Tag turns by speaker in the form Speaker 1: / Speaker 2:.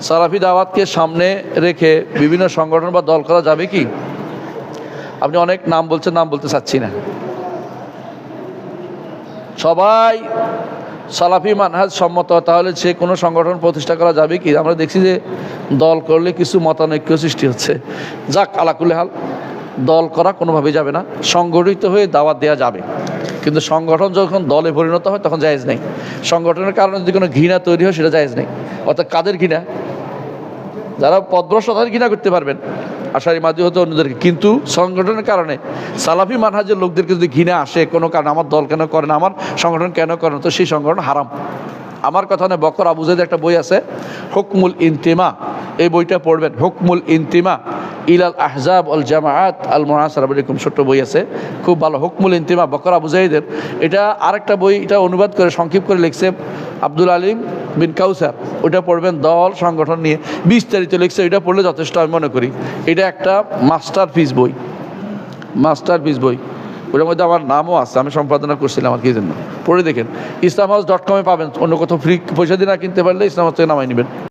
Speaker 1: সালাফি দাওয়াতকে সামনে রেখে বিভিন্ন সংগঠন বা দল করা যাবে কি? আপনি অনেক নাম বলছেন, নাম বলতে চাচ্ছি না। সবাই সালাফি মানহাজ সম্মত, তাহলে সে কোনো সংগঠন প্রতিষ্ঠা করা যাবে কি? আমরা দেখছি যে দল করলে কিছু মতানৈক্য সৃষ্টি হচ্ছে। যাক, আলাকুল্লি হাল, দল করা কোনোভাবেই যাবে না, সংগঠিত হয়ে দাওয়াত দেওয়া যাবে, কিন্তু সংগঠন যখন দলে পরিণত হয় তখন জায়েজ নেই। সংগঠনের কারণে যদি কোনো ঘৃণা তৈরি হয় সেটা জায়েজ নেই। অর্থাৎ কাদের ঘৃণা? যারা পদভ্রষ্ট তাদের ঘৃণা করতে পারবেন, আশারি মাদি হতে অন্যদেরকে, কিন্তু সংগঠনের কারণে সালাফি মানহাজের লোকদেরকে যদি ঘৃণা আসে কোনো কারণে, আমার দল কেন করে না, আমার সংগঠন কেন করে না, তো সেই সংগঠন হারাম। আমার কথা নয়, বকর আবু যায়েদের একটা বই আছে হুকমুল ইন্তিমা, এই বইটা পড়বেন। হুকমুল ইন্তিমা ইলাল আহজাব আল জামাআত আল মুআসিরা, এরকম ছোট্ট বই আছে, খুব ভালো। হুকমুল ইন্তিমা বকর আবু যায়েদের। এটা আরেকটা বই, এটা অনুবাদ করে সংক্ষিপ্ত করে লিখছে আব্দুল আলিম বিন কাউসার, ওটা পড়বেন। দল সংগঠন নিয়ে বিস্তারিত লিখছে, এটা পড়লে যথেষ্ট আমি মনে করি। এটা একটা মাস্টারপিস বই, মাস্টারপিস বই। ওটার মধ্যে আমার নামও আছে, আমি সম্পাদনা করছিলাম আর কি জন্য। পড়ে দেখেন, islamhouse.com পাবেন, অন্য কোথাও ফ্রি পয়সা দিয়ে না কিনতে পারলে ইসলামহাউস থেকে নামাই নেবেন।